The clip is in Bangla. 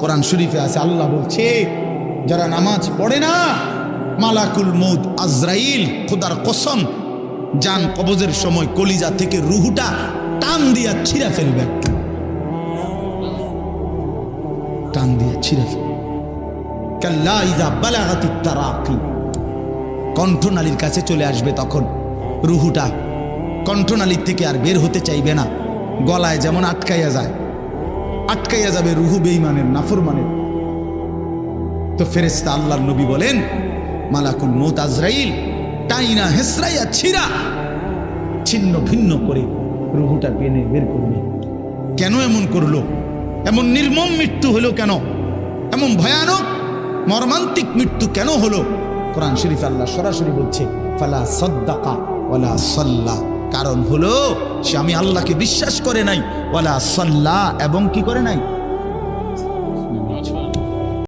কোরআন শরীফে আছে, আল্লাহ বলছে যারা নামাজ পড়ে না, মালাকুল মউত আজরাইল খোদার কসম জান কবজের সময় কলিজা থেকে রুহুটা টান দিয়া ছিঁড়া ফেলবে, একটু টান দিয়া ছিঁড়া ফেলবে। কাল্লা ইযা বালাগাতিত তারাকি, কণ্ঠনালীর কাছে চলে আসবে, তখন রুহুটা কণ্ঠনালীর থেকে আর বের হতে চাইবে না। গলায় যেমন আটকাইয়া যায়, আটকাইয়া যাবে রুহু বেঈমানের, নাফরমানের। তো ফেরেশতা আল্লাহর নবী বলেন মালাকুল মউত আজরাইল টাইনা হেসরাইয়া ছিঁড়া ছিন্ন ভিন্ন করে রুহুটা টেনে বের করবে। কেন এমন করলো? এমন নির্মম মৃত্যু হলো কেন? এমন ভয়ানক মর্মান্তিক মৃত্যু কেন হলো? কোরআন শরীফ আল্লাহ সরাসরি বলছে ফালা সাদ্দাকা ওয়ালা সাল্লা, কারণ হলো সে আমি আল্লাহকে বিশ্বাস করে নাই, ওয়ালা সাল্লা এবং কি করে নাই,